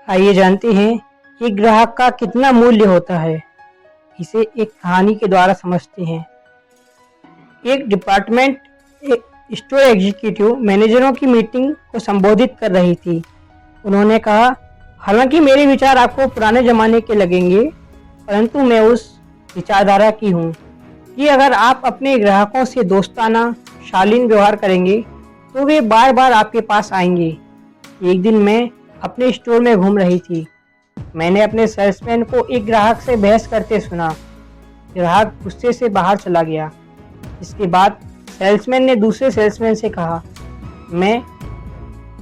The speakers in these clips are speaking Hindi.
आइए जानते हैं कि ग्राहक का कितना मूल्य होता है। इसे एक कहानी के द्वारा समझते हैं। एक डिपार्टमेंट स्टोर एग्जीक्यूटिव मैनेजरों की मीटिंग को संबोधित कर रही थी। उन्होंने कहा, हालांकि मेरे विचार आपको पुराने जमाने के लगेंगे, परंतु मैं उस विचारधारा की हूँ कि अगर आप अपने ग्राहकों से दोस्ताना शालीन व्यवहार करेंगे तो वे बार बार आपके पास आएंगे। एक दिन मैं अपने स्टोर में घूम रही थी। मैंने अपने सेल्समैन को एक ग्राहक से बहस करते सुना। ग्राहक गुस्से से बाहर चला गया। इसके बाद सेल्समैन ने दूसरे सेल्समैन से कहा, मैं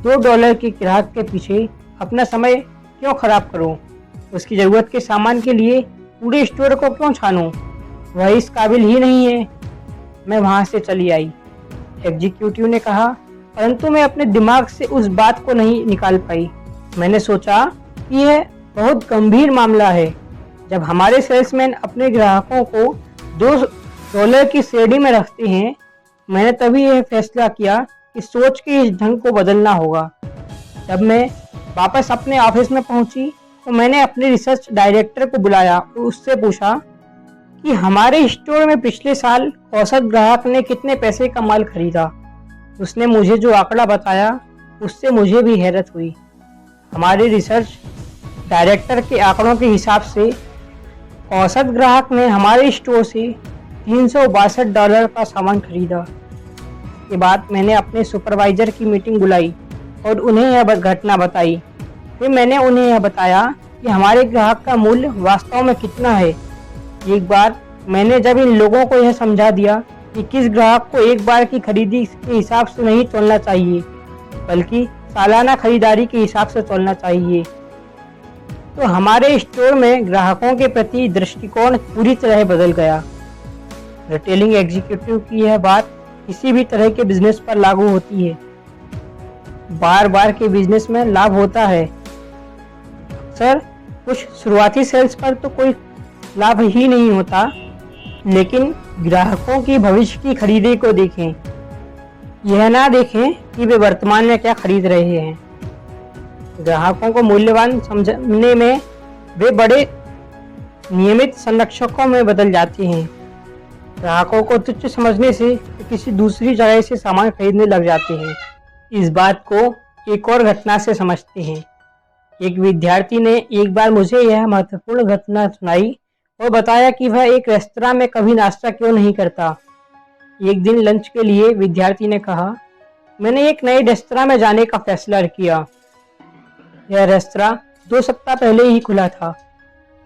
$2 के ग्राहक के पीछे अपना समय क्यों खराब करूं? उसकी ज़रूरत के सामान के लिए पूरे स्टोर को क्यों छानूं? वह इस काबिल ही नहीं है। मैं वहां से चली आई। एग्जीक्यूटिव ने कहा, परंतु मैं अपने दिमाग से उस बात को नहीं निकाल पाई। मैंने सोचा कि यह बहुत गंभीर मामला है। जब हमारे सेल्समैन अपने ग्राहकों को $2 की श्रेणी में रखते हैं, मैंने तभी यह फैसला किया कि सोच के इस ढंग को बदलना होगा। जब मैं वापस अपने ऑफिस में पहुंची तो मैंने अपने रिसर्च डायरेक्टर को बुलाया और उससे पूछा कि हमारे स्टोर में पिछले साल औसत ग्राहक ने कितने पैसे का माल खरीदा। उसने मुझे जो आंकड़ा बताया उससे मुझे भी हैरत हुई। हमारे रिसर्च डायरेक्टर के आंकड़ों के हिसाब से औसत ग्राहक ने हमारे स्टोर से $362 का सामान खरीदा। के बाद मैंने अपने सुपरवाइजर की मीटिंग बुलाई और उन्हें यह घटना बताई। फिर मैंने उन्हें यह बताया कि हमारे ग्राहक का मूल्य वास्तव में कितना है। एक बार मैंने जब इन लोगों को यह समझा दिया कि किस ग्राहक को एक बार की खरीदी के हिसाब से नहीं तोलना चाहिए, बल्कि सालाना खरीदारी के हिसाब से तोलना चाहिए, तो हमारे स्टोर में ग्राहकों के प्रति दृष्टिकोण पूरी तरह बदल गया। रिटेलिंग एग्जीक्यूटिव की यह बात किसी भी तरह के बिजनेस पर लागू होती है। बार बार के बिजनेस में लाभ होता है। सर, कुछ शुरुआती सेल्स पर तो कोई लाभ ही नहीं होता, लेकिन ग्राहकों की भविष्य की खरीदी को देखें। यह ना देखें कि वे वर्तमान में क्या खरीद रहे हैं। ग्राहकों को मूल्यवान समझने में वे बड़े नियमित संरक्षकों में बदल जाते हैं। ग्राहकों को तुच्छ समझने से किसी दूसरी जगह से सामान खरीदने लग जाते हैं। इस बात को एक और घटना से समझते हैं। एक विद्यार्थी ने एक बार मुझे यह महत्वपूर्ण घटना सुनाई और बताया कि वह एक रेस्तरां में कभी नाश्ता क्यों नहीं करता। एक दिन लंच के लिए विद्यार्थी ने कहा, मैंने एक नए रेस्तरां में जाने का फैसला किया। यह रेस्तरां 2 सप्ताह पहले ही खुला था।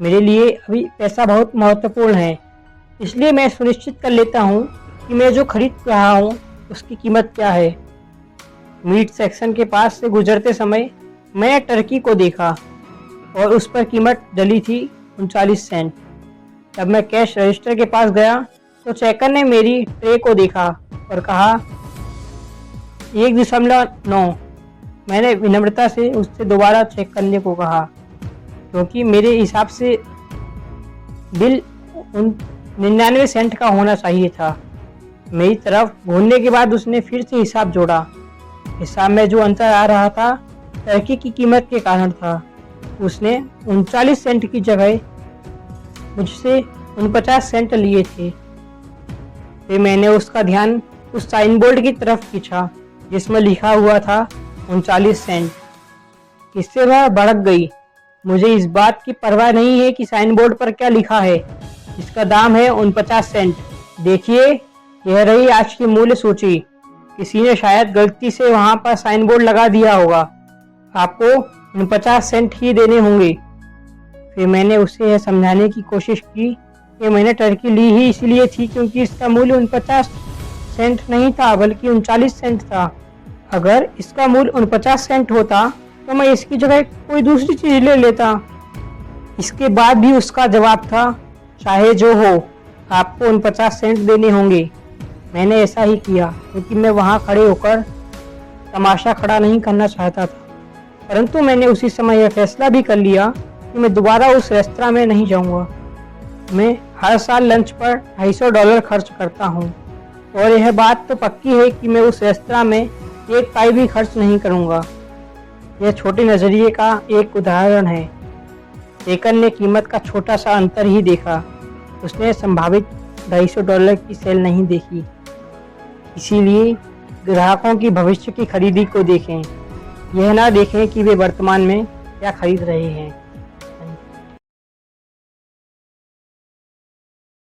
मेरे लिए अभी पैसा बहुत महत्वपूर्ण है, इसलिए मैं सुनिश्चित कर लेता हूँ कि मैं जो खरीद रहा हूँ उसकी कीमत क्या है। मीट सेक्शन के पास से गुजरते समय मैंने टर्की को देखा और उस पर कीमत डली थी 39 सेंट। जब मैं कैश रजिस्टर के पास गया तो चेकर ने मेरी ट्रे को देखा और कहा 1.9। मैंने विनम्रता से उससे दोबारा चेक करने को कहा, क्योंकि मेरे हिसाब से बिल 99 सेंट का होना चाहिए था। मेरी तरफ घूरने के बाद उसने फिर से हिसाब जोड़ा। हिसाब में जो अंतर आ रहा था टर्की की कीमत के कारण था। उसने 39 सेंट की जगह मुझसे 49 सेंट लिए थे। फिर मैंने उसका ध्यान उस साइन बोर्ड की तरफ खींचा जिसमें लिखा हुआ था 39 सेंट। इससे वह भड़क गई। मुझे इस बात की परवाह नहीं है कि साइन बोर्ड पर क्या लिखा है। इसका दाम है 49 सेंट। देखिए, यह रही आज की मूल्य सूची। किसी ने शायद गलती से वहां पर साइन बोर्ड लगा दिया होगा। आपको 49 सेंट ही देने होंगे। फिर मैंने उसे यह समझाने की कोशिश की कि मैंने टर्की ली ही इसलिए थी क्योंकि इसका मूल्य 49 सेंट नहीं था, बल्कि 39 सेंट था। अगर इसका मूल्य 49 सेंट होता तो मैं इसकी जगह कोई दूसरी चीज ले लेता। इसके बाद भी उसका जवाब था, चाहे जो हो, आपको 49 सेंट देने होंगे। मैंने ऐसा ही किया क्योंकि मैं वहां खड़े होकर तमाशा खड़ा नहीं करना चाहता था, परंतु मैंने उसी समय यह फैसला भी कर लिया कि मैं दोबारा उस रेस्तरां में नहीं जाऊंगा। मैं हर साल लंच पर $250 खर्च करता हूँ और यह बात तो पक्की है कि मैं उस रेस्तरां में एक पाई भी खर्च नहीं करूँगा। यह छोटे नज़रिए का एक उदाहरण है। टेकन ने कीमत का छोटा सा अंतर ही देखा, उसने संभावित $250 की सेल नहीं देखी। इसीलिए ग्राहकों की भविष्य की खरीदी को देखें, यह ना देखें कि वे वर्तमान में क्या खरीद रहे हैं।